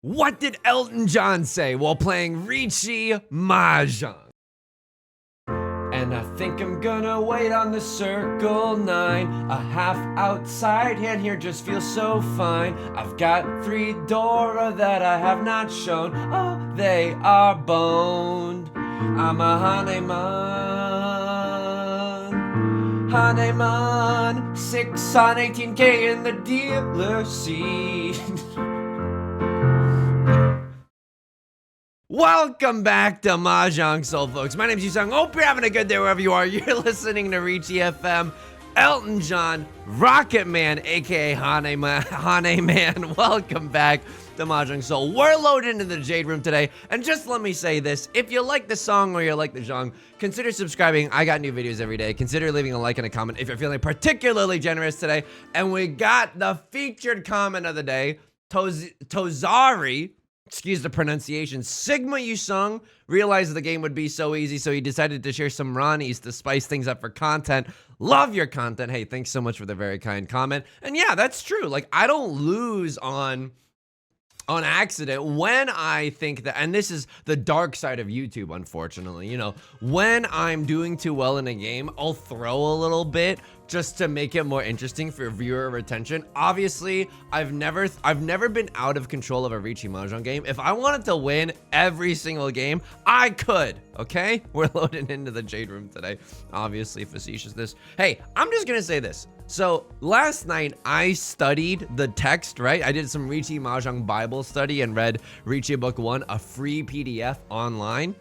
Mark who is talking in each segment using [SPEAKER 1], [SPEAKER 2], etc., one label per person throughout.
[SPEAKER 1] What did Elton John say while playing Riichi Mahjong? And I think I'm gonna wait on the circle 9. A half outside hand here just feels so fine. I've got 3 Dora that I have not shown. Oh, they are boned. I'm a Haneman 6 on 18K in the dealer seat. Welcome back to Mahjong Soul, folks. My name's Yusong. Hope you're having a good day wherever you are. You're listening to Riichi FM. Elton John, Rocket Man, aka Hane Man. Welcome back to Mahjong Soul. We're loaded into the Jade Room today, and just let me say this: if you like the song or you like the genre, consider subscribing. I got new videos every day. Consider leaving a like and a comment if you're feeling particularly generous today. And we got the featured comment of the day, Tozari. Excuse the pronunciation. Sigma Yusong realized the game would be so easy, so he decided to share some Ronnies to spice things up for content. Love your content. Hey, thanks so much for the very kind comment. And yeah, that's true. Like, I don't lose on accident when I think that, and this is the dark side of YouTube, unfortunately, you know, when I'm doing too well in a game, I'll throw a little bit just to make it more interesting for viewer retention. Obviously, I've never been out of control of a Riichi Mahjong game. If I wanted to win every single game, I could, okay? We're loading into the Jade Room today. Obviously, facetiousness. Hey, I'm just gonna say this. So last night I studied the text, right? I did some Riichi Mahjong Bible study and read Riichi Book 1, a free PDF online.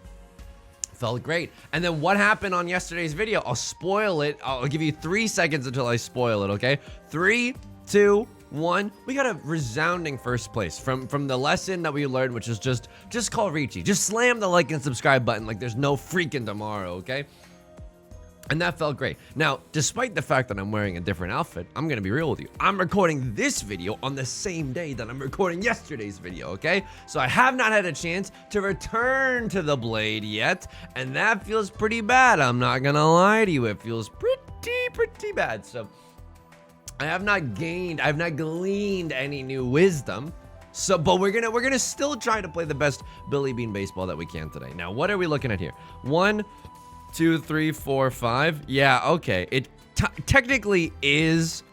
[SPEAKER 1] Felt great. And then what happened on yesterday's video? I'll spoil it. I'll give you 3 seconds until I spoil it, okay? 3, 2, 1. We got a resounding first place from the lesson that we learned, which is just call Riichi. Just slam the like and subscribe button like there's no freaking tomorrow, okay? And that felt great. Now, despite the fact that I'm wearing a different outfit, I'm gonna be real with you. I'm recording this video on the same day that I'm recording yesterday's video, okay? So I have not had a chance to return to the blade yet, and that feels pretty bad. I'm not gonna lie to you, it feels pretty bad. So I have not gleaned any new wisdom. So, but we're gonna still try to play the best Billy Bean baseball that we can today. Now, what are we looking at here? 1, 2, 3, 4, 5. Yeah, okay. It technically is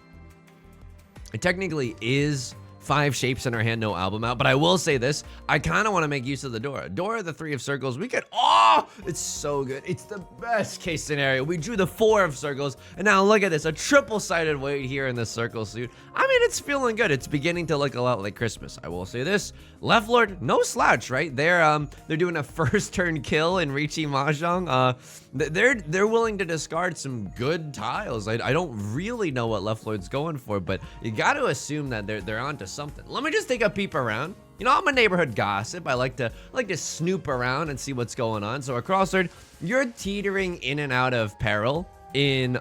[SPEAKER 1] 5 shapes in our hand, no album out. But I will say this: I kind of want to make use of the Dora. Dora, the 3 of circles. We could. Oh, it's so good. It's the best case scenario. We drew the 4 of circles, and now look at this: a triple-sided weight here in the circle suit. I mean, it's feeling good. It's beginning to look a lot like Christmas. I will say this: Left Lord, no slouch, right? They're doing a first turn kill in Riichi Mahjong. They're willing to discard some good tiles. I don't really know what Left Lord's going for, but you got to assume that they're onto something. Let me just take a peep around. You know, I'm a neighborhood gossip. I like to snoop around and see what's going on. So across third, you're teetering in and out of peril in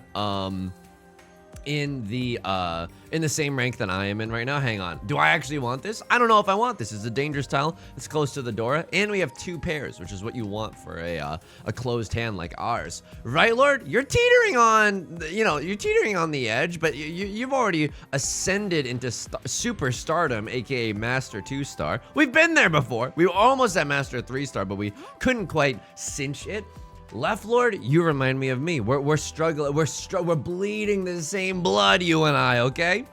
[SPEAKER 1] the same rank that I am in right now. Hang on. Do I actually want this? I don't know if I want this. It's a dangerous tile. It's close to the Dora, and we have 2 pairs, which is what you want for a closed hand like ours. Right, Lord? You're teetering on, you're teetering on the edge, but you've already ascended into superstardom, aka Master 2-star. We've been there before. We were almost at Master 3-star, but we couldn't quite cinch it. Left Lord, you remind me of me. We're struggling. We're bleeding the same blood, you and I, okay?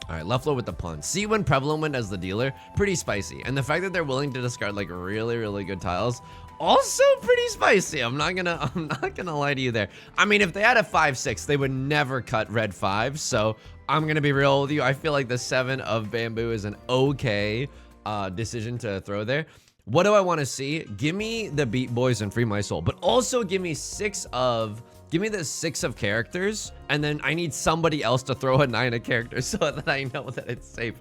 [SPEAKER 1] All right, Left Lord with the pun. See when Prevalent went as the dealer? Pretty spicy. And the fact that they're willing to discard like really, really good tiles, also pretty spicy. I'm not gonna lie to you there. I mean, if they had a 5-6, they would never cut red 5. So I'm gonna be real with you. I feel like the 7 of bamboo is an okay decision to throw there. What do I want to see? Give me the Beat Boys and Free My Soul, but also give me the 6 of characters, and then I need somebody else to throw a 9 of characters so that I know that it's safe.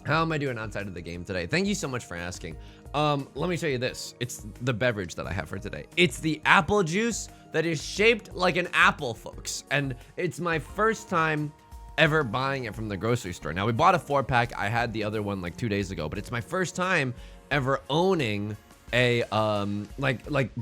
[SPEAKER 1] How am I doing outside of the game today? Thank you so much for asking. Let me show you this. It's the beverage that I have for today. It's the apple juice that is shaped like an apple, folks, and it's my first time ever buying it from the grocery store. Now, we bought a 4-pack. I had the other one like 2 days ago, but it's my first time ever owning a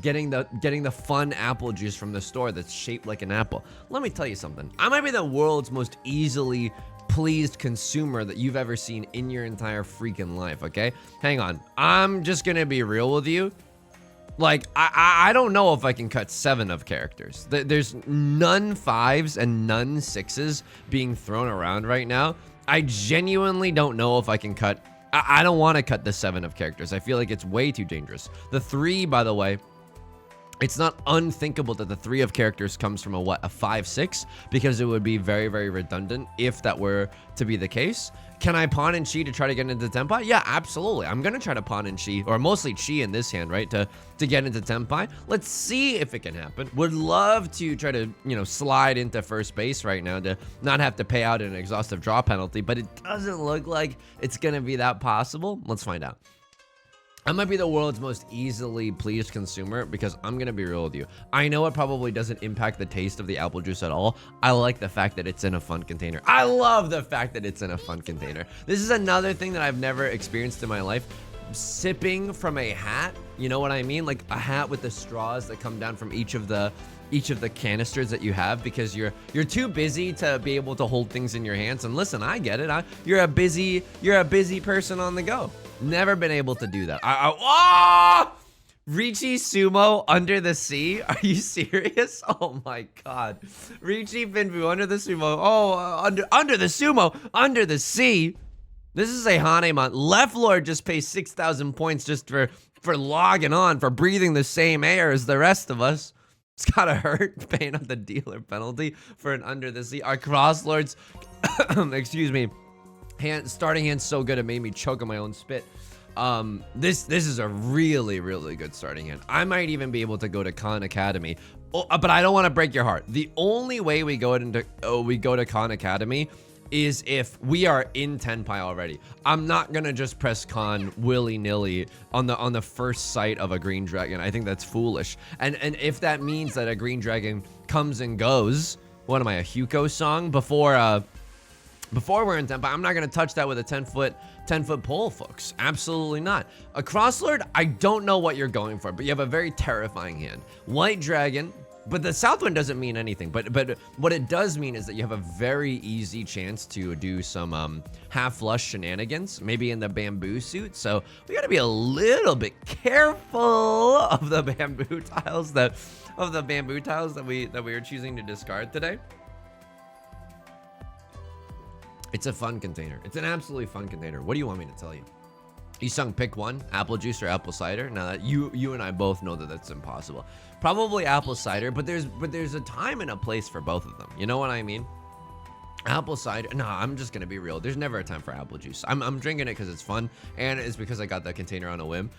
[SPEAKER 1] getting the fun apple juice from the store that's shaped like an apple. Let me tell you something. I might be the world's most easily pleased consumer that you've ever seen in your entire freaking life, okay? Hang on. I'm just gonna be real with you. Like, I don't know if I can cut 7 of characters. There's none 5s and none 6s being thrown around right now. I genuinely don't know if I can cut... I don't want to cut the 7 of characters. I feel like it's way too dangerous. The 3, by the way... It's not unthinkable that the 3 of characters comes from a 5-6, because it would be very, very redundant if that were to be the case. Can I pawn and chi to try to get into Tenpai? Yeah, absolutely. I'm gonna try to pawn and chi, or mostly chi in this hand, right, to get into Tenpai. Let's see if it can happen. Would love to try to, you know, slide into first base right now to not have to pay out an exhaustive draw penalty, but it doesn't look like it's gonna be that possible. Let's find out. I might be the world's most easily pleased consumer because I'm gonna be real with you. I know it probably doesn't impact the taste of the apple juice at all. I like the fact that it's in a fun container. I love the fact that it's in a fun container. This is another thing that I've never experienced in my life. Sipping from a hat, you know what I mean? Like a hat with the straws that come down from each of the canisters that you have, because you're too busy to be able to hold things in your hands. And listen, I get it. You're a busy person on the go. Never been able to do that. Riichi Sumo under the sea? Are you serious? Oh my god. Riichi Pinfu under the sumo. Oh, under the sumo, under the sea. This is a Hanemon. Left Lord just pays 6,000 points just for logging on, for breathing the same air as the rest of us. It's gotta hurt paying up the dealer penalty for an under the sea. Our cross lords, excuse me, starting hand so good it made me choke on my own spit. This is a really, really good starting hand. I might even be able to go to Khan Academy, but I don't want to break your heart. The only way we go to Khan Academy is if we are in Tenpai already. I'm not gonna just press Khan willy-nilly on the first sight of a green dragon. I think that's foolish. And if that means that a green dragon comes and goes, what am I, a Huko song? Before we're in Tenpai, I'm not gonna touch that with a 10-foot pole, folks. Absolutely not. A crosslord, I don't know what you're going for, but you have a very terrifying hand. White dragon. But the south wind doesn't mean anything. But what it does mean is that you have a very easy chance to do some half flush shenanigans, maybe in the bamboo suit. So we got to be a little bit careful of the bamboo tiles that we are choosing to discard today. It's a fun container. It's an absolutely fun container. What do you want me to tell you? Yusong, pick one, apple juice or apple cider. Now that you and I both know that that's impossible. Probably apple cider, but there's a time and a place for both of them. You know what I mean? Apple cider. No, I'm just gonna be real. There's never a time for apple juice. I'm drinking it because it's fun, and it's because I got the container on a whim.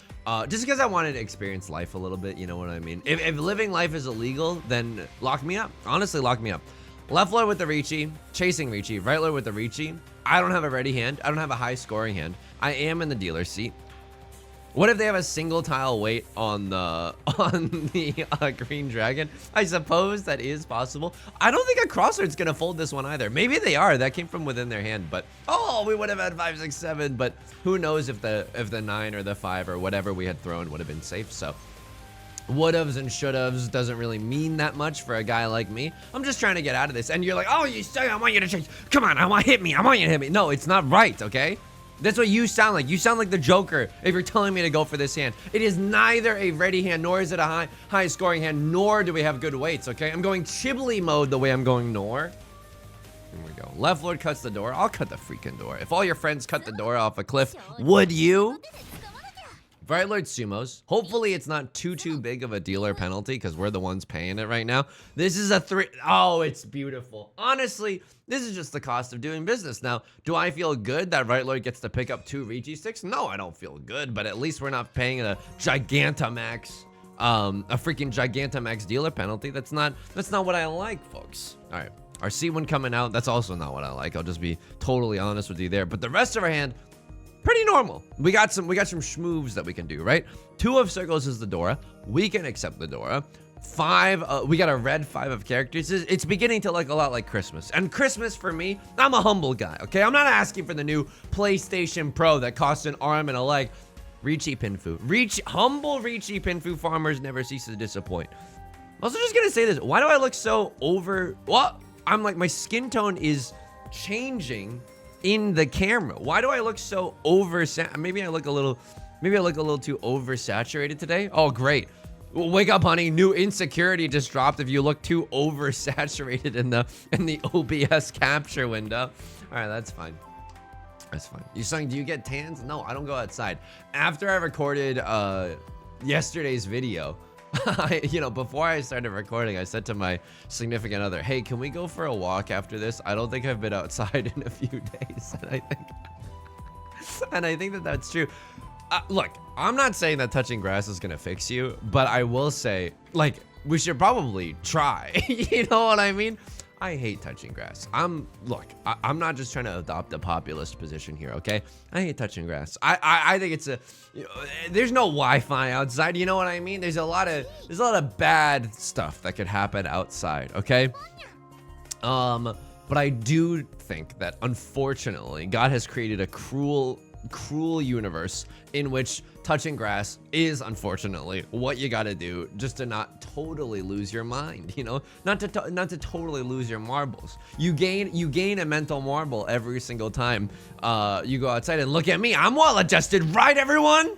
[SPEAKER 1] Just because I wanted to experience life a little bit. You know what I mean? If living life is illegal, then lock me up. Honestly, lock me up. Left lord with the Riichi, chasing Riichi. Right lord with the Riichi. I don't have a ready hand. I don't have a high scoring hand. I am in the dealer's seat. What if they have a single tile weight on the green dragon? I suppose that is possible. I don't think a crosslord's gonna fold this one either. Maybe they are. That came from within their hand. But oh, we would have had 5, 6, 7. But who knows if the 9 or the 5 or whatever we had thrown would have been safe. So would'ves and should'ves doesn't really mean that much for a guy like me. I'm just trying to get out of this. And you're like, oh, you say I want you to change. Come on, I want hit me. I want you to hit me. No, it's not right. Okay. That's what you sound like. You sound like the Joker if you're telling me to go for this hand. It is neither a ready hand, nor is it a high scoring hand, nor do we have good weights, okay? I'm going Chibli mode the way I'm going nor. Here we go. Left lord cuts the door. I'll cut the freaking door. If all your friends cut the door off a cliff, would you? Right lord sumos. Hopefully it's not too big of a dealer penalty because we're the ones paying it right now. This is a 3. Oh, it's beautiful. Honestly, this is just the cost of doing business. Now, do I feel good that right lord gets to pick up 2 Riichi sticks? No, I don't feel good, but at least we're not paying a Gigantamax, a freaking Gigantamax dealer penalty. That's not what I like, folks. All right, our C1 coming out. That's also not what I like. I'll just be totally honest with you there. But the rest of our hand, pretty normal. We got some schmoves that we can do, right? 2 of circles is the Dora. We can accept the Dora. 5, we got a red 5 of characters. It's beginning to look a lot like Christmas. And Christmas for me, I'm a humble guy, okay? I'm not asking for the new PlayStation Pro that costs an arm and a leg. Riichi Pinfu. Humble Riichi Pinfu farmers never cease to disappoint. I'm also just gonna say this. Why do I look so over... What? I'm like, my skin tone is changing in the camera? Why do I look so maybe I look a little too oversaturated today? Oh, great. Well, wake up, honey. New insecurity just dropped if you look too oversaturated in the OBS capture window. All right, that's fine. That's fine. Yusong, do you get tans? No, I don't go outside. After I recorded yesterday's video, before I started recording, I said to my significant other, hey, can we go for a walk after this? I don't think I've been outside in a few days. And I think that that's true. Look, I'm not saying that touching grass is gonna fix you, but I will say, like, we should probably try. You know what I mean? I hate touching grass. I'm not just trying to adopt a populist position here, okay? I hate touching grass. I think it's there's no Wi-Fi outside, you know what I mean? There's a lot of bad stuff that could happen outside, okay? But I do think that, unfortunately, God has created a cruel universe in which touching grass is, unfortunately, what you gotta do just to not totally lose your mind, not to totally lose your marbles. You gain a mental marble every single time you go outside. And look at me, I'm well adjusted, right, everyone?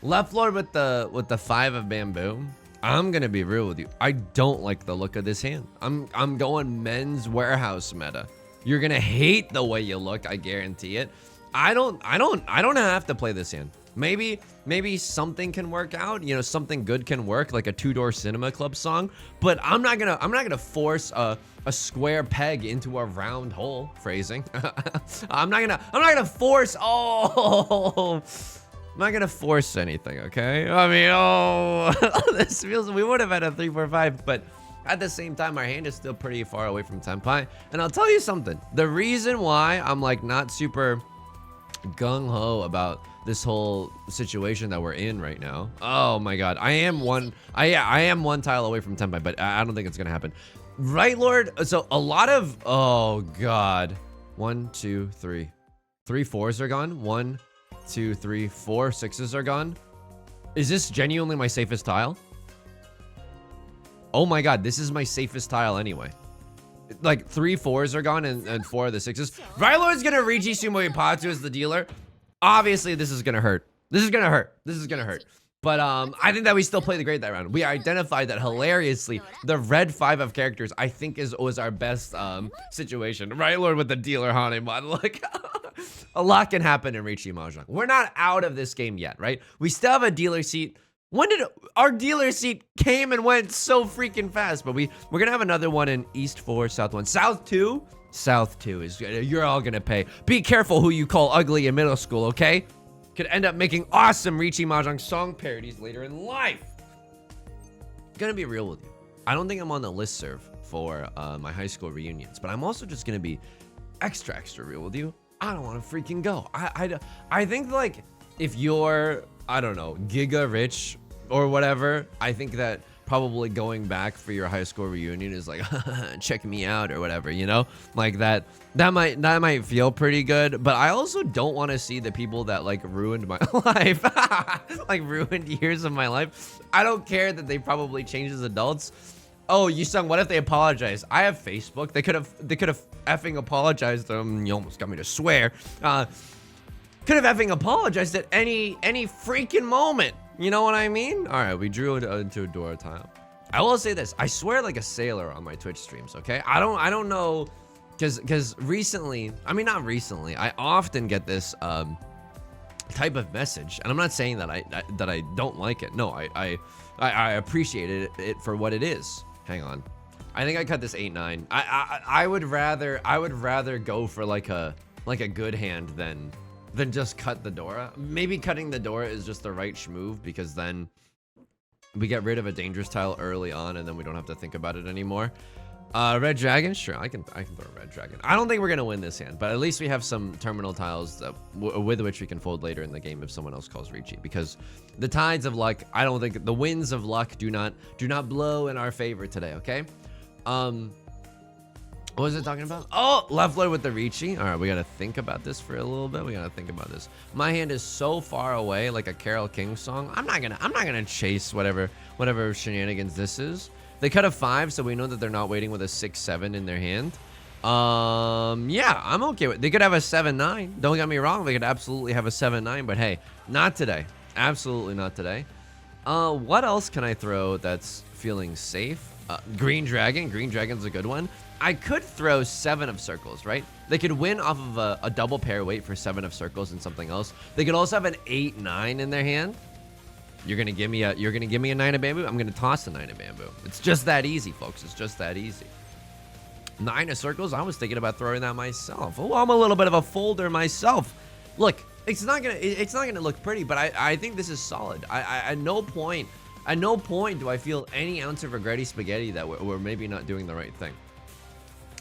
[SPEAKER 1] Left Lord with the 5 of bamboo. I'm gonna be real with you. I don't like the look of this hand. I'm going Men's Warehouse meta. You're gonna hate the way you look, I guarantee it. I don't have to play this hand. Maybe something can work out, something good can work, like a Two-Door Cinema Club song, but I'm not gonna force a square peg into a round hole. Phrasing. I'm not gonna force anything, okay? I mean, this feels, we would have had a 3-4-5, but at the same time, our hand is still pretty far away from Tenpai. And I'll tell you something, the reason why I'm like not super gung-ho about this whole situation that we're in right now. Oh my god, I am one tile away from Tenpai, but I don't think it's gonna happen. Right, Lord? So a lot of, oh god. 1, 2, 3. 3 4s are gone. 1, 2, 3, 4 6s are gone. Is this genuinely my safest tile? Oh my god, this is my safest tile anyway. Like 3 4s are gone and 4 of the 6s. Rylord's gonna Riichi Sumoipatsu as the dealer. Obviously, this is gonna hurt. This is gonna hurt. But I think that we still play the great that round. We identified that hilariously, the red 5 of characters I think was our best situation. Rylord with the dealer Hanemon. Like, a lot can happen in Riichi Mahjong. We're not out of this game yet, right? We still have a dealer seat. When did our dealer seat came and went so freaking fast? But we're gonna have another one in East 4, South 1, South 2. South 2 is, you're all gonna pay. Be careful who you call ugly in middle school, okay? Could end up making awesome Riichi Mahjong song parodies later in life. Gonna be real with you. I don't think I'm on the listserv for my high school reunions, but I'm also just gonna be extra real with you. I don't want to freaking go. I think, like, if you're, I don't know, giga rich or whatever, I think that probably going back for your high school reunion is like, check me out or whatever, like that might feel pretty good. But I also don't want to see the people that like ruined my life, like ruined years of my life. I don't care that they probably changed as adults. Oh, Yusong, what if they apologize? I have Facebook. They could have effing apologized. You almost got me to swear. Could have effing apologized at any freaking moment. You know what I mean? All right, we drew it into a door tile. I will say this. I swear like a sailor on my Twitch streams, okay? I don't know, because recently, I mean, not recently, I often get this type of message, and I'm not saying that I don't like it. No, I appreciate it for what it is. Hang on. I think I cut this 8-9. I would rather go for like a good hand than just cut the Dora. Maybe cutting the Dora is just the right move, because then we get rid of a dangerous tile early on and then we don't have to think about it anymore. Red Dragon, sure, I can throw Red Dragon. I don't think we're gonna win this hand, but at least we have some terminal tiles that, with which we can fold later in the game if someone else calls Riichi, because the tides of luck, I don't think the winds of luck do not blow in our favor today, okay? What was it talking about? Oh, left Lord with the Riichi. All right, we gotta think about this for a little bit. We gotta think about this. My hand is so far away, like a Carole King song. I'm not gonna chase whatever shenanigans this is. They cut a 5, so we know that they're not waiting with a 6-7 in their hand. Yeah, I'm okay with. They could have a 7-9. Don't get me wrong. They could absolutely have a 7-9. But hey, not today. Absolutely not today. What else can I throw that's feeling safe? Green Dragon. Green Dragon's a good one. I could throw 7 of circles, right? They could win off of a double pair weight for 7 of circles and something else. They could also have an 8-9 in their hand. You're gonna give me a 9 of bamboo. I'm gonna toss a 9 of bamboo. It's just that easy, folks. It's just that easy. 9 of circles. I was thinking about throwing that myself. Oh, I'm a little bit of a folder myself. Look, it's not gonna look pretty, but I think this is solid. At no point do I feel any ounce of regretty spaghetti that we're maybe not doing the right thing.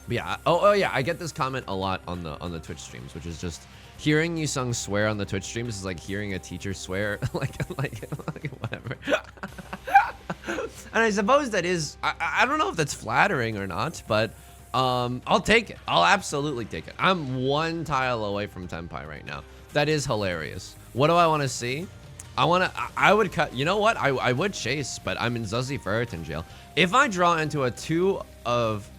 [SPEAKER 1] But yeah. Oh yeah. I get this comment a lot on the Twitch streams, which is just hearing Yusong swear on the Twitch streams is like hearing a teacher swear, like whatever. And I suppose that is. I don't know if that's flattering or not, but I'll take it. I'll absolutely take it. I'm 1 tile away from Tenpai right now. That is hilarious. What do I want to see? I would cut. You know what? I would chase, but I'm in Zuzzy Ferritin jail. If I draw into a 2 of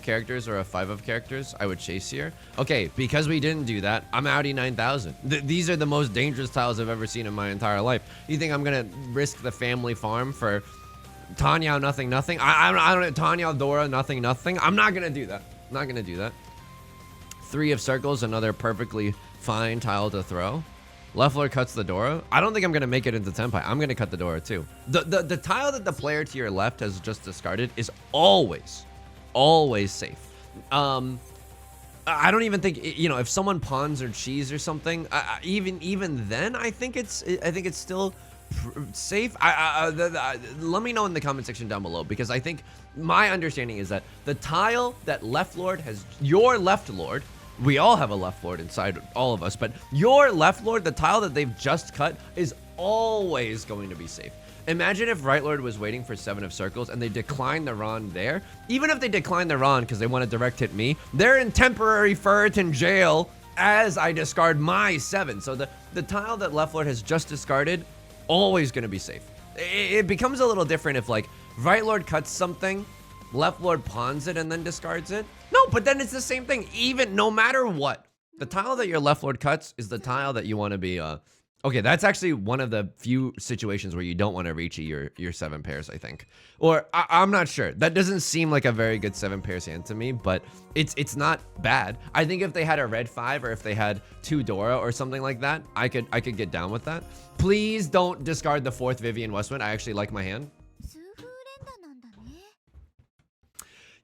[SPEAKER 1] characters or a 5 of characters, I would chase here. Okay, because we didn't do that, I'm outie 9,000. These are the most dangerous tiles I've ever seen in my entire life. You think I'm gonna risk the family farm for Tanya nothing? I don't Tanya Dora nothing. I'm not gonna do that. I'm not gonna do that. 3 of circles, another perfectly fine tile to throw. Left Lord cuts the Dora. I don't think I'm gonna make it into Tenpai. I'm gonna cut the Dora too. The tile that the player to your left has just discarded is always safe. I don't even think, you know, if someone pawns or cheese or something, even then I think it's still safe. Let me know in the comment section down below, because I think my understanding is that the tile that left Lord has, your left Lord, we all have a left Lord inside all of us, but your left Lord, the tile that they've just cut, is always going to be safe. Imagine if right Lord was waiting for 7 of circles and they declined the Ron there. Even if they decline the Ron because they want to direct hit me, they're in temporary Ferritin jail as I discard my 7. So the tile that left Lord has just discarded, always going to be safe. It becomes a little different if like right Lord cuts something, left Lord pawns it and then discards it. No, but then it's the same thing. Even no matter what, the tile that your left Lord cuts is the tile that you want to be. Okay, that's actually one of the few situations where you don't want to reach your 7 pairs, I think. Or I'm not sure. That doesn't seem like a very good 7 pairs hand to me, but it's not bad. I think if they had a red 5 or if they had 2 Dora or something like that, I could get down with that. Please don't discard the 4th Vivian Westwind. I actually like my hand.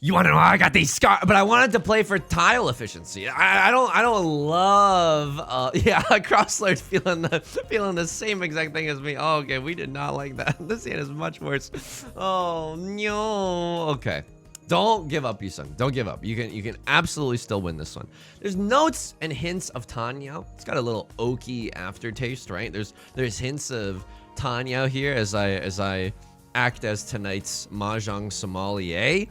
[SPEAKER 1] You want to know how I got these scars? But I wanted to play for tile efficiency. I don't love. Yeah, Crosslord feeling the same exact thing as me. Oh, okay, we did not like that. This hand is much worse. Oh no. Okay, don't give up, Yusong. Don't give up. You can absolutely still win this one. There's notes and hints of Tanya. It's got a little oaky aftertaste, right? There's hints of Tanya here as I act as tonight's Mahjong sommelier.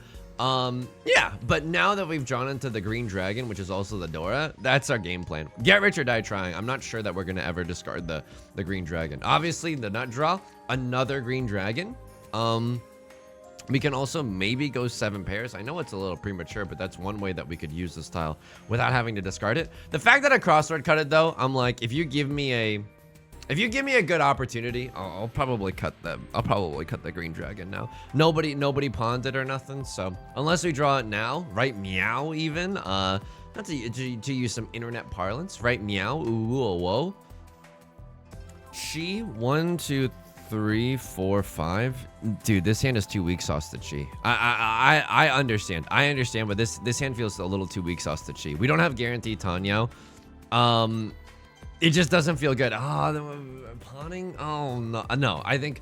[SPEAKER 1] Yeah, but now that we've drawn into the Green Dragon, which is also the Dora, that's our game plan. Get rich or die trying. I'm not sure that we're gonna ever discard the Green Dragon. Obviously, the nut draw, another Green Dragon. We can also maybe go 7 pairs. I know it's a little premature, but that's one way that we could use this tile without having to discard it. The fact that I crossword cut it though, I'm like, if you give me a good opportunity, I'll probably cut them. I'll probably cut the Green Dragon now. Nobody pawned it or nothing. So unless we draw it now, right meow even. Not to use some internet parlance, right meow. Ooh, whoa. She 1, 2, 3, 4, 5. Dude, this hand is too weak sauce to chi. I understand. But this hand feels a little too weak sauce to chi. We don't have guaranteed Tanya. It just doesn't feel good. Pawning? Oh, no. I think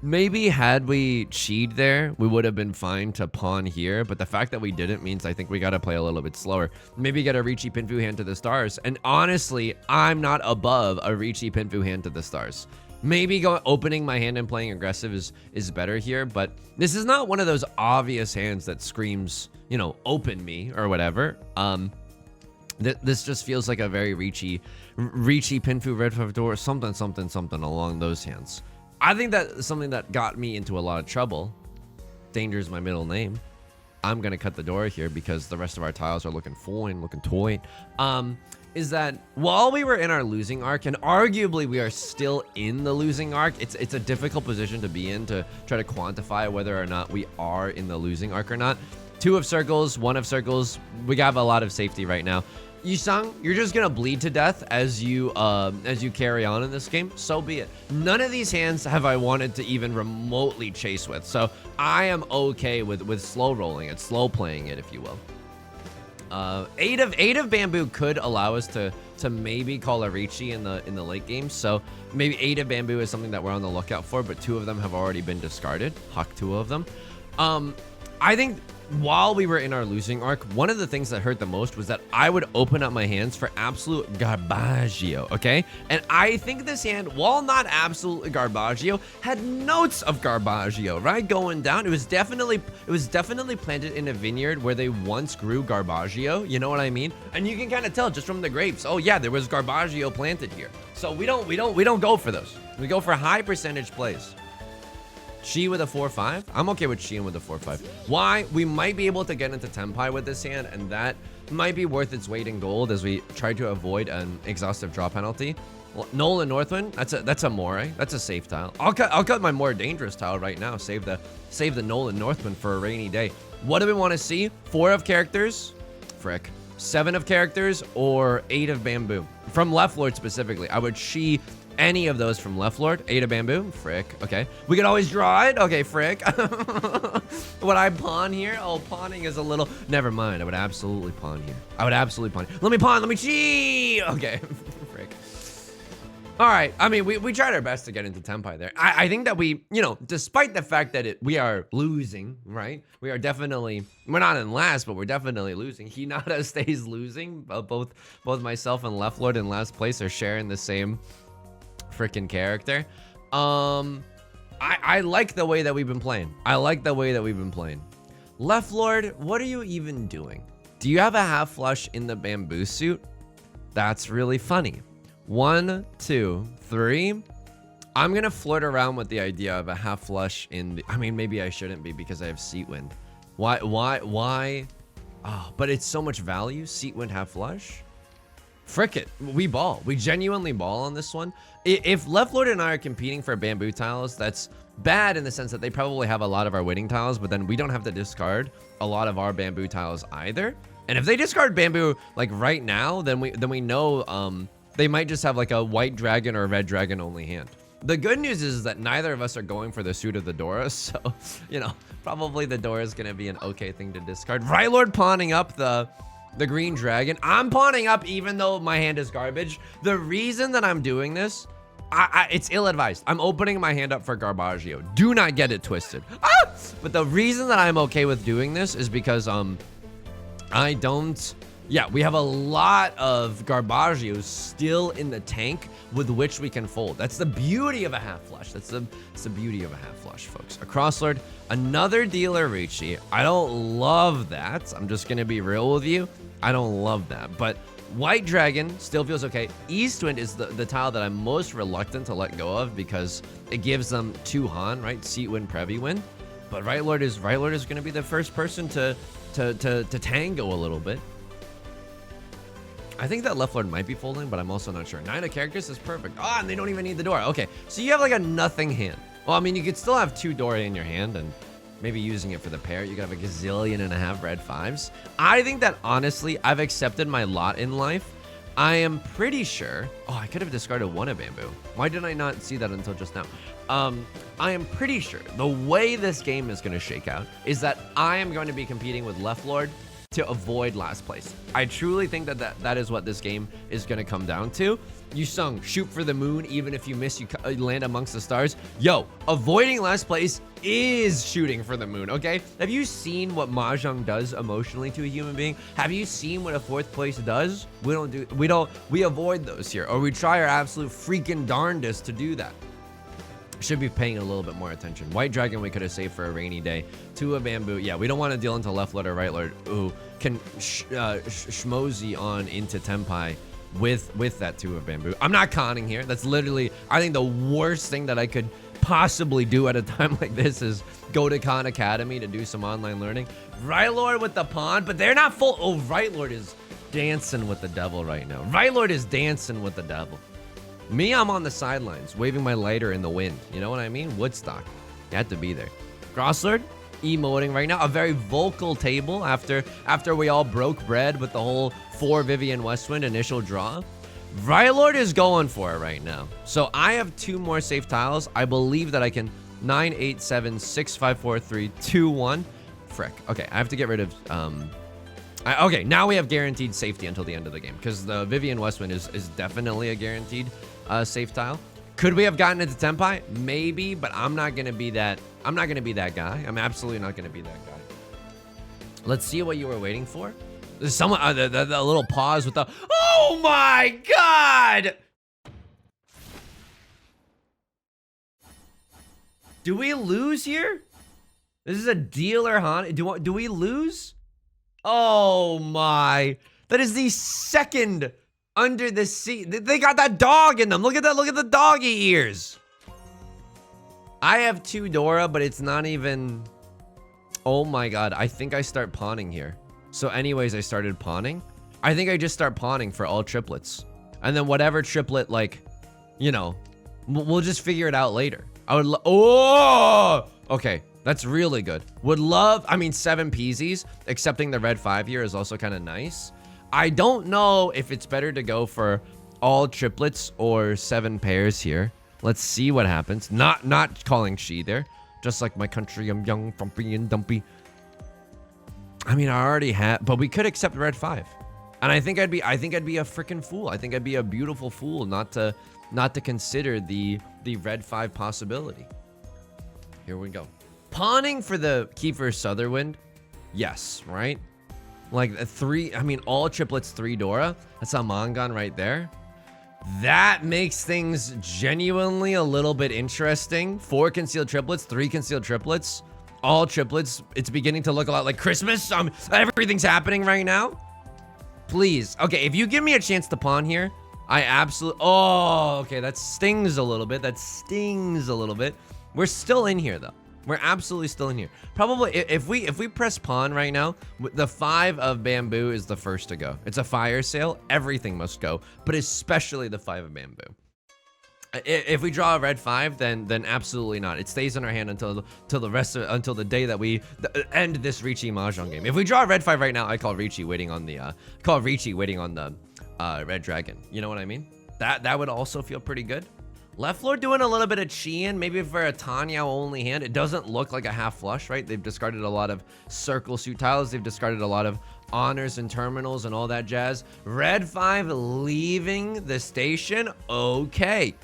[SPEAKER 1] maybe had we cheated there, we would have been fine to pawn here. But the fact that we didn't means I think we got to play a little bit slower. Maybe get a Riichi Pinfu hand to the stars. And honestly, I'm not above a Riichi Pinfu hand to the stars. Maybe opening my hand and playing aggressive is better here. But this is not one of those obvious hands that screams, you know, open me or whatever. This just feels like a very Riichi Pinfu red 5 door, something along those hands. I think that's something that got me into a lot of trouble. Danger is my middle name. I'm gonna cut the door here because the rest of our tiles are looking fine, looking toy. Is that while we were in our losing arc, and arguably we are still in the losing arc, it's a difficult position to be in to try to quantify whether or not we are in the losing arc or not. 2 of circles, 1 of circles, we have a lot of safety right now. Yusong, you're just gonna bleed to death as you carry on in this game. So be it. None of these hands have I wanted to even remotely chase with, so I am okay with slow rolling it, slow playing it, if you will. 8 of bamboo could allow us to maybe call a Riichi in the late game, so maybe 8 of bamboo is something that we're on the lookout for, but 2 of them have already been discarded. Huck 2 of them. I think while we were in our losing arc, one of the things that hurt the most was that I would open up my hands for absolute garbaggio, okay? And I think this hand, while not absolutely garbaggio, had notes of garbaggio, right? Going down. It was definitely planted in a vineyard where they once grew garbaggio, you know what I mean? And you can kind of tell just from the grapes. Oh yeah, there was garbaggio planted here. So we don't go for those. We go for high percentage plays. She with a 4-5. I'm okay with Shein with a 4-5. Why? We might be able to get into Tenpai with this hand, and that might be worth its weight in gold as we try to avoid an exhaustive draw penalty. Nolan Northwind, that's a Moray. That's a safe tile. I'll cut my more dangerous tile right now. Save the Nolan Northwind for a rainy day. What do we want to see? 4 of characters. Frick. 7 of characters or 8 of bamboo. From Left Lord specifically, I would She any of those from Left Lord. 8 of bamboo. Frick. Okay. We can always draw it. Okay, frick. Would I pawn here? Oh, pawning is a little... Never mind. I would absolutely pawn here. I would absolutely pawn. Let me pawn. Let me cheat. Okay. Frick. All right. I mean, we tried our best to get into Tenpai there. I think that we, you know, despite the fact that we are losing, right? We are definitely... We're not in last, but we're definitely losing. Hinata stays losing. Both myself and Left Lord in last place are sharing the same... freaking character. I like the way that we've been playing. Left Lord, what are you even doing? Do you have a half flush in the bamboo suit? That's really funny. 1, 2, 3. I'm gonna flirt around with the idea of a half flush in the... I mean, maybe I shouldn't be because I have seat wind. Why? Oh, but it's so much value. Seat wind half flush. Frick it. We ball. We genuinely ball on this one. If Left Lord and I are competing for bamboo tiles, that's bad in the sense that they probably have a lot of our winning tiles, but then we don't have to discard a lot of our bamboo tiles either. And if they discard bamboo like right now, then we know they might just have like a white dragon or a red dragon only hand. The good news is that neither of us are going for the suit of the Dora, so you know, probably the Dora is gonna be an okay thing to discard. Right Lord pawning up the green dragon. I'm pawning up even though my hand is garbage. The reason that I'm doing this, it's ill-advised. I'm opening my hand up for garbaggio. Do not get it twisted. But the reason that I'm okay with doing this is because I don't... Yeah, we have a lot of garbaggio still in the tank with which we can fold. That's the beauty of a half flush. That's the beauty of a half flush, folks. A crosslord, another dealer Riichi. I don't love that. I'm just gonna be real with you. I don't love that, but white dragon still feels okay. Eastwind is the tile that I'm most reluctant to let go of because it gives them 2 Han, right? Seat wind, Previ wind. But Right Lord is gonna be the first person to tango a little bit. I think that Left Lord might be folding, but I'm also not sure. 9 of characters is perfect. Ah, and they don't even need the door. Okay, so you have like a nothing hand. Well, I mean, you could still have 2 Dora in your hand and maybe using it for the pair. You could have a gazillion and a half red 5s. I think that honestly, I've accepted my lot in life. I am pretty sure. Oh, I could have discarded 1 of bamboo. Why did I not see that until just now? I am pretty sure the way this game is going to shake out is that I am going to be competing with Left Lord to avoid last place. I truly think that is what this game is going to come down to. Yusong, shoot for the moon. Even if you miss, you land amongst the stars. Yo, avoiding last place is shooting for the moon, okay? Have you seen what Mahjong does emotionally to a human being? Have you seen what a 4th place does? We avoid those here, or we try our absolute freaking darndest to do that. Should be paying a little bit more attention. White dragon we could have saved for a rainy day. 2 of bamboo. Yeah, we don't want to deal into Left Lord or Right Lord who can schmozy on into Tenpai with that 2 of bamboo. I'm not conning here. That's literally, I think, the worst thing that I could possibly do at a time like this is go to Khan Academy to do some online learning. Right Lord with the pawn, but they're not full. Oh, Right Lord is dancing with the devil right now. Right Lord is dancing with the devil. Me, I'm on the sidelines, waving my lighter in the wind. You know what I mean? Woodstock. You had to be there. Crosslord, emoting right now. A very vocal table after we all broke bread with the whole 4 Vivian Westwind initial draw. Right Lord is going for it right now. So I have 2 more safe tiles. I believe that I can 9, 8, 7, 6, 5, 4, 3, 2, 1. Frick. Okay, I have to get rid of okay, now we have guaranteed safety until the end of the game because the Vivian Westwind is definitely a guaranteed safe tile. Could we have gotten into Tenpai? Maybe, but I'm not gonna be that. I'm not gonna be that guy. I'm absolutely not gonna be that guy. Let's see what you were waiting for. There's someone the little pause with the. Oh my God! Do we lose here? This is a dealer, huh? Do we lose? Oh my! That is the second under the seat. They got that dog in them. Look at that. Look at the doggy ears. I have 2 Dora, but it's not even. Oh my God! I think I start pawning here. So, anyways, I started pawning. I think I just start pawning for all triplets, and then whatever triplet, like, you know, we'll just figure it out later. I would. Oh, okay. That's really good. Would love, I mean, 7 peasies. Accepting the red 5 here is also kind of nice. I don't know if it's better to go for all triplets or 7 pairs here. Let's see what happens. Not calling she there. Just like my country, I'm young, frumpy, and dumpy. I mean, I already had, but we could accept red 5. And I think I'd be a freaking fool. I think I'd be a beautiful fool not to consider the red 5 possibility. Here we go. Pawning for the Kiefer Sutherland, yes, right? Like 3, I mean, all triplets 3 Dora. That's a Mangan right there. That makes things genuinely a little bit interesting. 4 concealed triplets, 3 concealed triplets, all triplets. It's beginning to look a lot like Christmas. Everything's happening right now. Please, okay, if you give me a chance to pawn here, I absolutely. Oh, okay, that stings a little bit. That stings a little bit. We're still in here though. We're absolutely still in here. Probably if we press pawn right now, the 5 of bamboo is the first to go. It's a fire sale. Everything must go, but especially the 5 of bamboo. If we draw a red 5, then absolutely not. It stays in our hand until the day that we end this Riichi Mahjong game. If we draw a red 5 right now, I call Riichi waiting on the red dragon. You know what I mean? That would also feel pretty good. Left Lord doing a little bit of Chien, maybe for a Tanya only hand. It doesn't look like a half flush, right? They've discarded a lot of circle suit tiles. They've discarded a lot of honors and terminals and all that jazz. Red 5 leaving the station. Okay.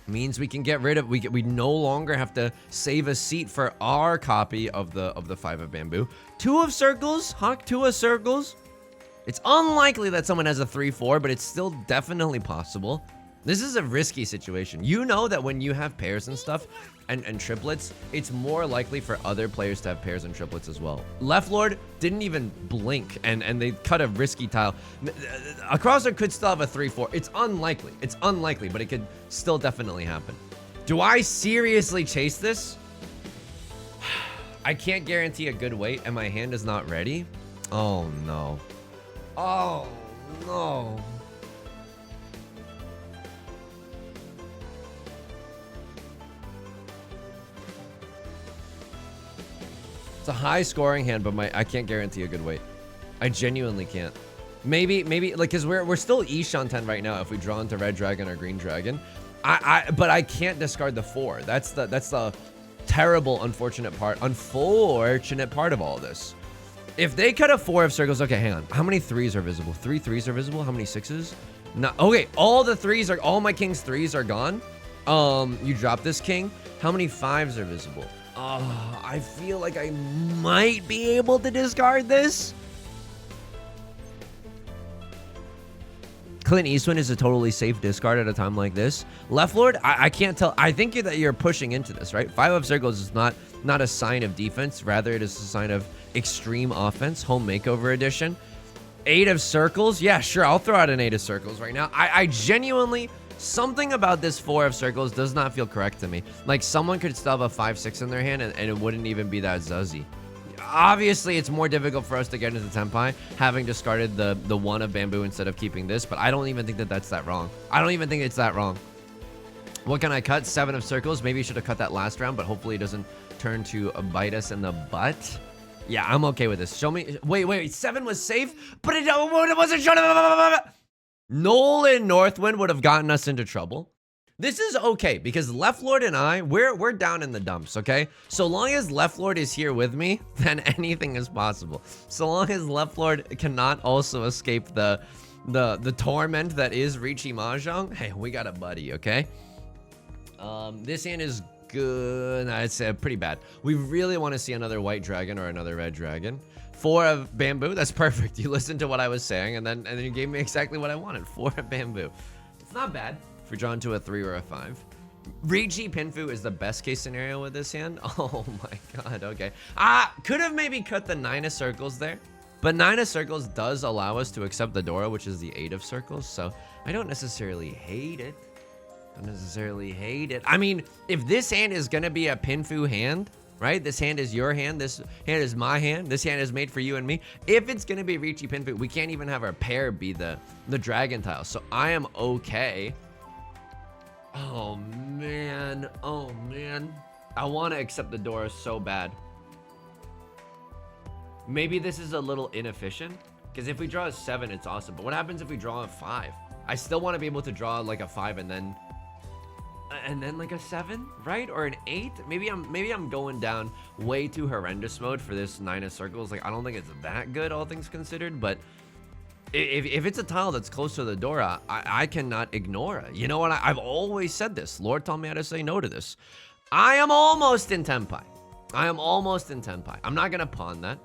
[SPEAKER 1] Means we can get rid of, we no longer have to save a seat for our copy of the 5 of bamboo. 2 of circles, Hawk, 2 of circles. It's unlikely that someone has a 3-4, but it's still definitely possible. This is a risky situation. You know that when you have pairs and stuff and triplets, it's more likely for other players to have pairs and triplets as well. Left Lord didn't even blink and they cut a risky tile. A crosser could still have a 3-4. It's unlikely, but it could still definitely happen. Do I seriously chase this? I can't guarantee a good wait and my hand is not ready. Oh no. Oh no. It's a high scoring hand, but I can't guarantee a good wait. I genuinely can't. Maybe like, cause we're still Ishan 10 right now if we draw into red dragon or green dragon. But I can't discard the 4. That's the terrible, unfortunate part of all this. If they cut a 4 of circles, okay, hang on. How many 3s are visible? 3 3s are visible. How many 6s? No, okay, all my king's 3s are gone. You drop this king. How many 5s are visible? I feel like I might be able to discard this. Clint Eastwood is a totally safe discard at a time like this. Left Lord, I can't tell. I think that you're pushing into this, right? 5 of circles is not a sign of defense. Rather, it is a sign of extreme offense. Home Makeover Edition. 8 of circles. Yeah, sure. I'll throw out an 8 of circles right now. I genuinely Something about this 4 of circles does not feel correct to me. Like someone could still have a 5-6 in their hand and it wouldn't even be that zuzzy. Obviously, it's more difficult for us to get into Tenpai, having discarded the 1 of bamboo instead of keeping this, but I don't even think that that's that wrong. I don't even think it's that wrong. What can I cut? 7 of circles. Maybe you should have cut that last round, but hopefully it doesn't turn to bite us in the butt. Yeah, I'm okay with this. Show me. Wait. 7 was safe, but it wasn't showing. Nolan Northwind would have gotten us into trouble. This is okay because Left Lord and I, we're down in the dumps, okay? So long as Left Lord is here with me, then anything is possible. So long as Left Lord cannot also escape the torment that is Riichi Mahjong, hey, we got a buddy, okay? This hand is good. Nah, it's pretty bad. We really want to see another white dragon or another red dragon. 4 of bamboo, that's perfect. You listened to what I was saying and then you gave me exactly what I wanted. 4 of bamboo. It's not bad. If we draw into a 3 or a 5. Riichi Pinfu is the best case scenario with this hand. Oh my god, okay. Could have maybe cut the 9 of circles there. But 9 of circles does allow us to accept the Dora, which is the 8 of circles. So I don't necessarily hate it. I mean, if this hand is going to be a Pinfu hand, right? This hand is your hand. This hand is my hand. This hand is made for you and me. If it's going to be Riichi Pinfu, we can't even have our pair be the dragon tile. So I am okay. Oh man. I want to accept the Dora so bad. Maybe this is a little inefficient because if we draw a 7, it's awesome. But what happens if we draw a 5? I still want to be able to draw like a 5 and then like a 7, right? Or an 8. Maybe I'm going down way too horrendous mode for this 9 of circles. Like I don't think it's that good, all things considered, but if it's a tile that's close to the Dora, I cannot ignore it. You know what? I've always said this. Lord told me how to say no to this. I am almost in Tenpai. I'm not gonna pawn that.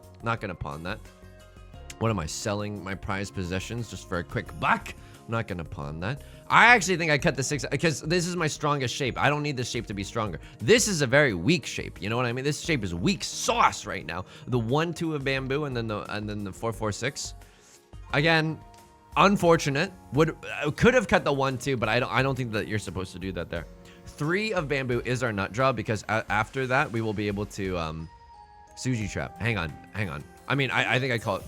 [SPEAKER 1] What am I selling my prized possessions just for a quick buck? I'm not gonna pawn that. I actually think I cut the 6 because this is my strongest shape. I don't need this shape to be stronger. This is a very weak shape. You know what I mean? This shape is weak sauce right now. The 1-2 of bamboo and then the 4-4-6. Again, unfortunate. Could have cut the 1-2, but I don't think that you're supposed to do that there. 3 of bamboo is our nut draw because after that we will be able to Suji trap. Hang on. I mean, I think I call it.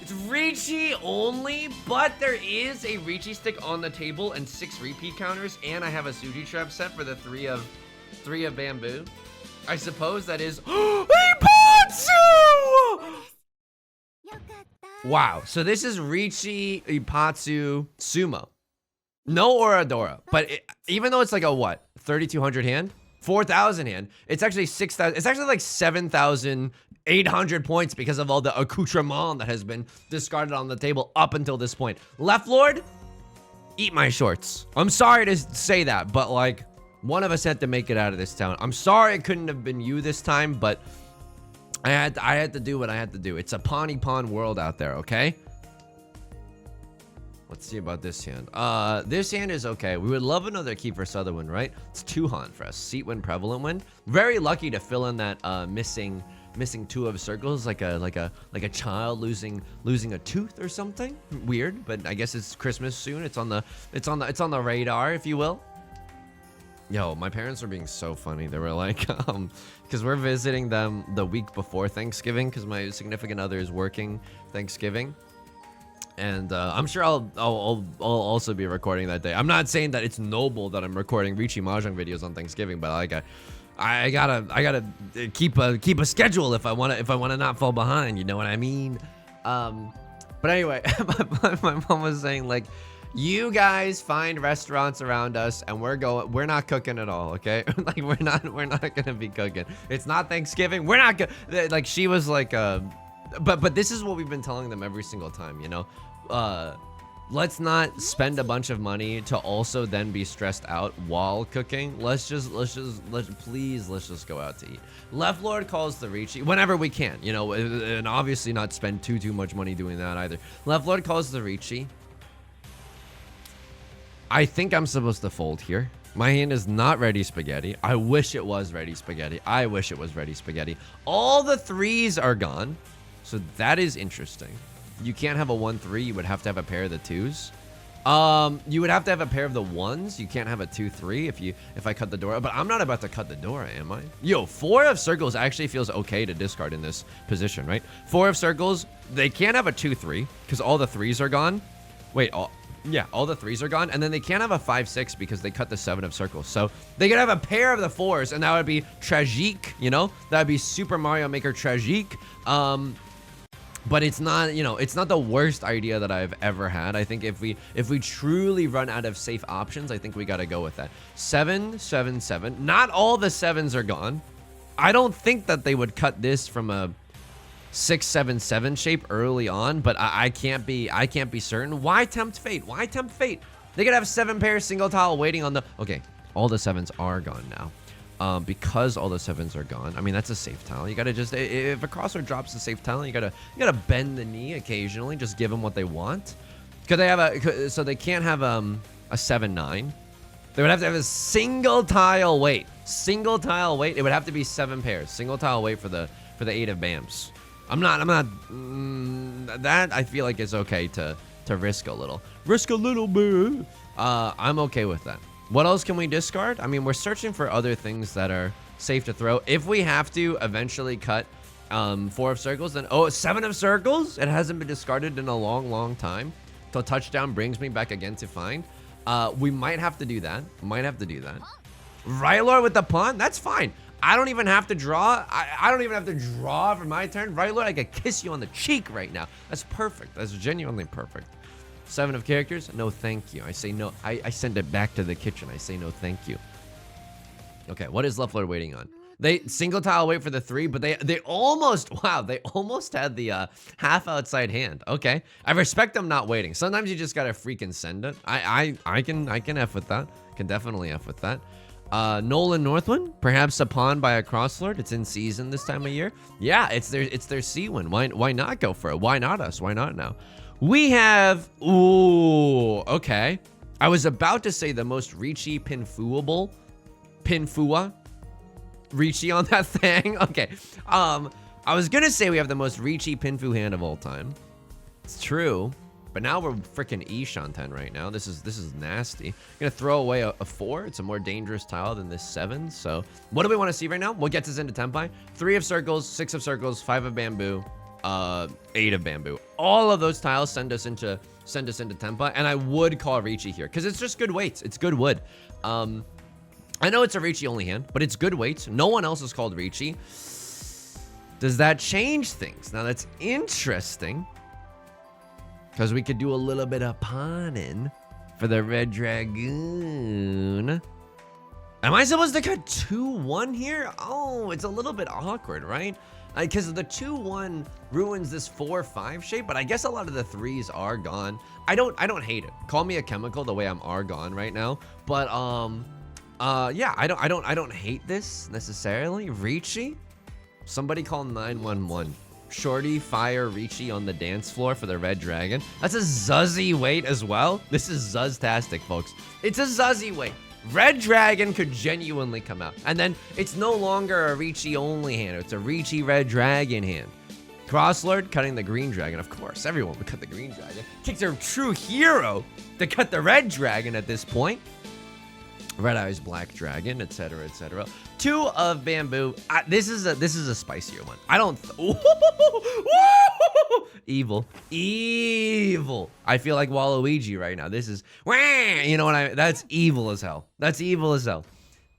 [SPEAKER 1] It's Riichi only, but there is a Riichi stick on the table and 6 repeat counters, and I have a Suji trap set for the 3 of bamboo. I suppose that is Ipatsu! Wow, so this is Riichi Ipatsu Sumo. No Oradora, but even though it's like a what? 3,200 hand? 4,000 hand. It's actually 6,000. It's actually like 7,800 points because of all the accoutrement that has been discarded on the table up until this point. Left Lord, eat my shorts. I'm sorry to say that, but like one of us had to make it out of this town. I'm sorry it couldn't have been you this time, but I had to do what I had to do. It's a pawn world out there, okay? Let's see about this hand. This hand is okay. We would love another Kiefer Sutherland, right? It's 2 Han for us. Seat win, prevalent win. Very lucky to fill in that missing 2 of circles, like a child losing a tooth or something. Weird, but I guess it's Christmas soon. It's on the radar, if you will. Yo, my parents were being so funny. They were like, because we're visiting them the week before Thanksgiving, because my significant other is working Thanksgiving. And I'm sure I'll also be recording that day. I'm not saying that it's noble that I'm recording Riichi Mahjong videos on Thanksgiving, but like I gotta keep a schedule if I wanna not fall behind. You know what I mean? But anyway, my mom was saying like, you guys find restaurants around us, and we're not cooking at all, okay? Like we're not gonna be cooking. It's not Thanksgiving. We're not like she was like but this is what we've been telling them every single time, you know. Let's not spend a bunch of money to also then be stressed out while cooking. Let's just go out to eat. Left Lord calls the Riichi whenever we can, you know, and obviously not spend too much money doing that either. Left Lord calls the Riichi. I think I'm supposed to fold here. My hand is not ready spaghetti. I wish it was ready spaghetti. All the 3s are gone. So that is interesting. You can't have a 1-3. You would have to have a pair of the 2s. You would have to have a pair of the ones. You can't have a 2-3 if I cut the door. But I'm not about to cut the door, am I? Yo, 4 of circles actually feels okay to discard in this position, right? 4 of circles, they can't have a 2-3 because all the 3s are gone. Wait, all the 3s are gone. And then they can't have a 5-6 because they cut the 7 of circles. So they could have a pair of the 4s, and that would be tragique, you know? That would be Super Mario Maker tragique. But it's not, you know, it's not the worst idea that I've ever had. I think if we truly run out of safe options, I think we got to go with that. 7, 7, 7. Not all the 7s are gone. I don't think that they would cut this from a 6, 7, 7 shape early on, but I can't be certain. Why tempt fate? Why tempt fate? They could have 7 pairs single tile waiting on the. Okay, all the 7s are gone now. Because all the 7s are gone. I mean, that's a safe tile. You gotta just, if a crossword drops a safe tile, you gotta bend the knee occasionally, just give them what they want. Could they have so they can't have a 7-9. They would have to have a single tile wait. Single tile wait. It would have to be 7 pairs. Single tile wait for the 8 of bams. That I feel like is okay to risk a little. Risk a little bit. I'm okay with that. What else can we discard? I mean, we're searching for other things that are safe to throw. If we have to eventually cut 4 of circles, then 7 of circles? It hasn't been discarded in a long time. So touchdown brings me back again to find. We might have to do that. Right Lord with the pawn? That's fine. I don't even have to draw. I don't even have to draw for my turn. Right Lord, I could kiss you on the cheek right now. That's perfect. That's genuinely perfect. 7 of characters? No, thank you. I say no. I send it back to the kitchen. I say no, thank you. Okay, what is Left Lord waiting on? They single tile wait for the 3, but they almost, wow, they almost had the half outside hand. Okay, I respect them not waiting. Sometimes you just gotta freaking send it. I can F with that. Can definitely F with that. Nolan Northwind, perhaps a pawn by a crosslord. It's in season this time of year. Yeah, it's their C win. Why not go for it? Why not us? Why not now? We have, ooh, okay. I was about to say the most Riichi Pinfua Riichi on that thing. Okay. I was gonna say we have the most Riichi Pinfu hand of all time. It's true, but now we're freaking Ishanten right now. This is nasty. I'm gonna throw away a 4. It's a more dangerous tile than this 7. So what do we want to see right now? What gets us into Tenpai? 3 of circles, 6 of circles, 5 of bamboo. 8 of bamboo. All of those tiles send us into Tenpai, and I would call Riichi here because it's just good weights. It's good wood. I know it's a Riichi only hand, but it's good weights. No one else is called Riichi. Does that change things? Now that's interesting because we could do a little bit of pawning for the Red Dragoon. Am I supposed to cut 2-1 here? Oh, it's a little bit awkward, right? Because the 2-1 ruins this 4-5 shape, but I guess a lot of the 3s are gone. I don't hate it. Call me a chemical the way I'm gone right now, but yeah, I don't hate this necessarily. Riichi, somebody call 911. Shorty fire Riichi on the dance floor for the Red Dragon. That's a Zuzzy wait as well. This is Zuzztastic, folks. It's a Zuzzy wait. Red Dragon could genuinely come out. And then it's no longer a Riichi only hand. It's a Riichi Red Dragon hand. Crosslord cutting the Green Dragon. Of course, everyone would cut the Green Dragon. Takes a true hero to cut the Red Dragon at this point. Red Eyes Black Dragon, etc., etc. 2 of bamboo. This is a spicier one. I don't. Evil. I feel like Waluigi right now. This is, you know what that's evil as hell. That's evil as hell.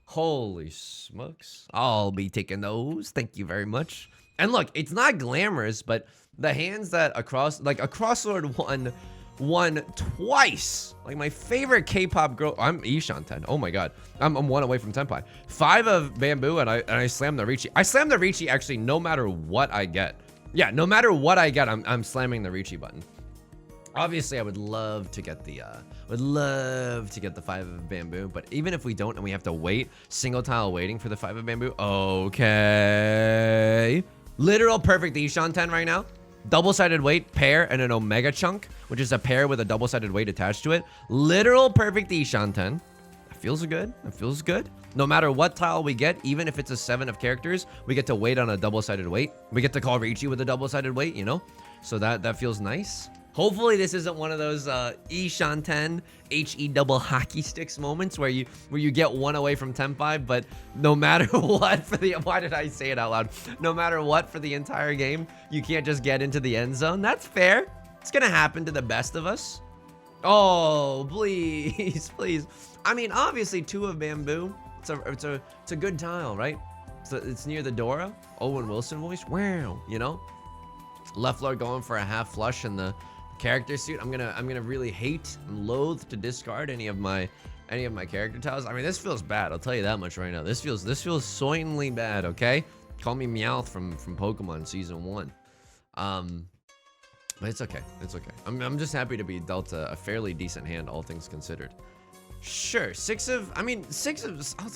[SPEAKER 1] Holy smokes. I'll be taking those. Thank you very much. And look, it's not glamorous, but the hands that a crosslord won twice. Like my favorite K-pop girl. I'm Ishanten. Oh my god. I'm 1 away from Tenpai. 5 of bamboo, and I slammed the Riichi. I slammed the Riichi actually no matter what I get. Yeah, no matter what I get, I'm slamming the Riichi button. Obviously, I would love to get the 5 of bamboo, but even if we don't and we have to wait, single tile waiting for the 5 of bamboo. Okay. Literal perfect Ishanten right now. Double-sided weight, pair, and an omega chunk, which is a pair with a double-sided weight attached to it. Literal perfect Ishanten. That feels good. That feels good. No matter what tile we get, even if it's a 7 of characters, we get to wait on a double-sided weight. We get to call Riichi with a double-sided weight, you know? So that feels nice. Hopefully this isn't one of those E-Shanten H-E double hockey sticks moments where you get one away from Tenpai, but no matter what for the, why did I say it out loud? No matter what for the entire game, you can't just get into the end zone. That's fair. It's gonna happen to the best of us. Oh, please, please. I mean, obviously 2 of bamboo. It's a good tile, right? So it's near the Dora. Owen Wilson voice. Wow, you know? Left Lord going for a half flush in the character suit. I'm gonna really hate and loathe to discard any of my character tiles. I mean, this feels bad. I'll tell you that much right now. This feels soilingly bad. Okay, call me Meowth from Pokemon Season 1. But it's okay. It's okay. I'm just happy to be dealt a fairly decent hand, all things considered. Sure, 6 of, I'll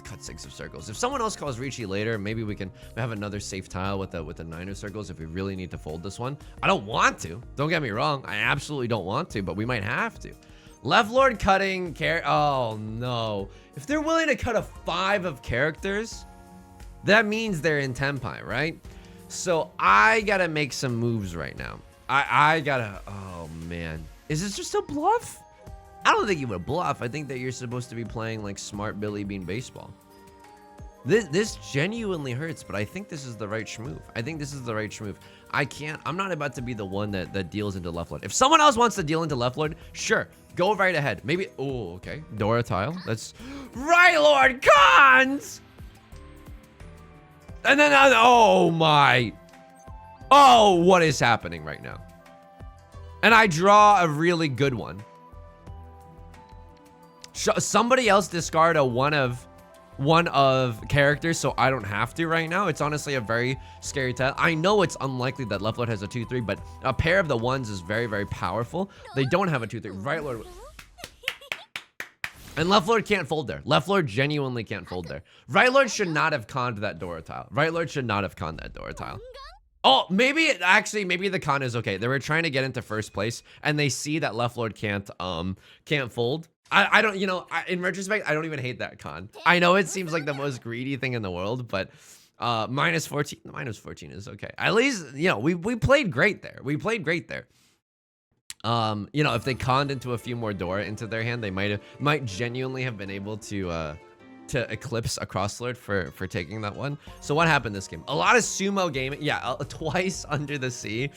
[SPEAKER 1] cut 6 of circles. If someone else calls Riichi later, maybe we can have another safe tile with the 9 of circles if we really need to fold this one. I don't want to, don't get me wrong. I absolutely don't want to, but we might have to. Left Lord cutting oh no. If they're willing to cut a 5 of characters, that means they're in Tenpai, right? So I gotta make some moves right now. I gotta, oh man. Is this just a bluff? I don't think you would bluff. I think that you're supposed to be playing like smart Billy Bean baseball. This genuinely hurts, but I think this is the right schmove. I think this is the right schmove. I'm not about to be the one that deals into left lord. If someone else wants to deal into left lord, sure, go right ahead. Maybe, oh, okay. Dora tile, that's right, Lord Cons! And then, oh my. Oh, what is happening right now? And I draw a really good one. Somebody else discard a one of characters so I don't have to right now. It's honestly a very scary tile. I know it's unlikely that left lord has a 2-3, but a pair of the ones is very, very powerful. They don't have a 2-3. Right lord. And left lord can't fold there. Left lord genuinely can't fold there. Right lord should not have conned that Dora tile. Right lord should not have conned that Dora tile. Oh, maybe the con is okay. They were trying to get into first place and they see that left lord can't fold. I don't, you know, in retrospect, I don't even hate that con. I know it seems like the most greedy thing in the world, but minus 14 is okay. At least, you know, we played great there. We played great there. You know, if they conned into a few more Dora into their hand, they might genuinely have been able to eclipse a crosslord for taking that one. So what happened this game? A lot of sumo gaming. Yeah, twice under the sea.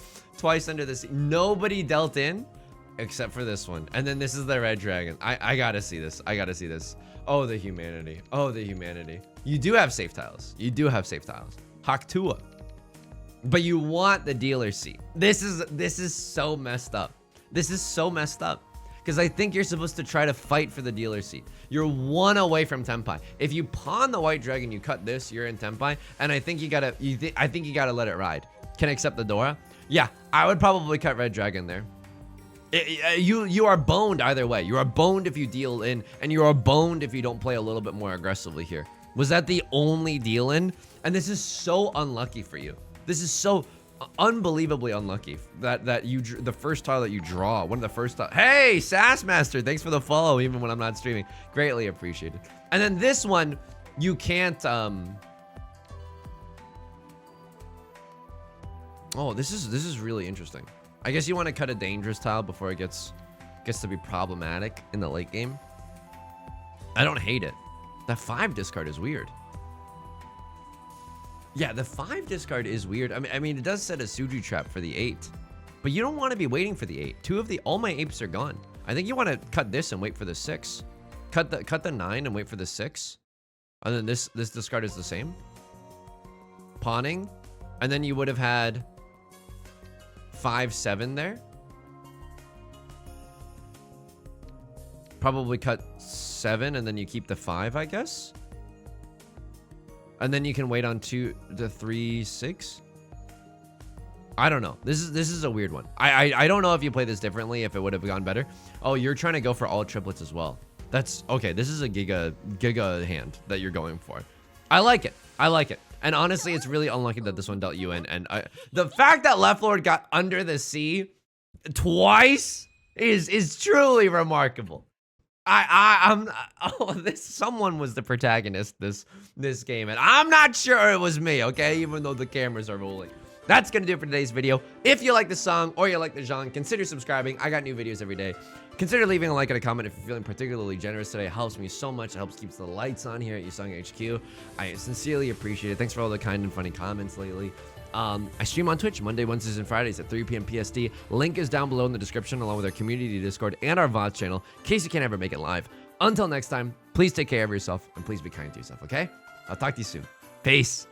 [SPEAKER 1] Nobody dealt in except for this one. And then this is the red dragon. I gotta see this. Oh, the humanity. Oh, the humanity. You do have safe tiles. Haktua. But you want the dealer seat. This is so messed up. Because I think you're supposed to try to fight for the dealer seat. You're 1 away from Tenpai. If you pawn the white dragon, you cut this, you're in Tenpai. And I think you gotta let it ride. Can I accept the Dora? Yeah, I would probably cut red dragon there. You are boned either way. You are boned if you deal in, and you are boned if you don't play a little bit more aggressively here. Was that the only deal in? And this is so unlucky for you. This is so unbelievably unlucky that the first tile that you draw, one of the first tiles. Hey, Sassmaster, thanks for the follow, even when I'm not streaming. Greatly appreciated. And then this one, you can't. Oh, this is really interesting. I guess you want to cut a dangerous tile before it gets to be problematic in the late game. I don't hate it. That 5 discard is weird. Yeah, the 5 discard is weird. I mean, it does set a Suji trap for the 8, but you don't want to be waiting for the 8. All my apes are gone. I think you want to cut this and wait for the 6. Cut the 9 and wait for the 6. And then this discard is the same. Pawning, and then you would have had 5-7 there. Probably cut 7 and then you keep the 5, I guess. And then you can wait on 2 to 3, 6. I don't know. This is a weird one. I don't know if you play this differently, if it would have gone better. Oh, you're trying to go for all triplets as well. That's okay. This is a giga hand that you're going for. I like it. And honestly, it's really unlucky that this one dealt you in. And the fact that left lord got under the sea twice is truly remarkable. Someone was the protagonist this game, and I'm not sure it was me. Okay, even though the cameras are rolling, That's going to do it for today's video. If you like the song or you like the genre, consider subscribing. I got new videos every day. Consider leaving a like and a comment if you're feeling particularly generous today. It helps me so much. It helps keeps the lights on here at Yusong HQ. I sincerely appreciate it. Thanks for all the kind and funny comments lately. I stream on Twitch Monday, Wednesdays, and Fridays at 3 p.m. PST. Link is down below in the description, along with our community Discord and our VOD channel, in case you can't ever make it live. Until next time, please take care of yourself and please be kind to yourself, okay? I'll talk to you soon. Peace.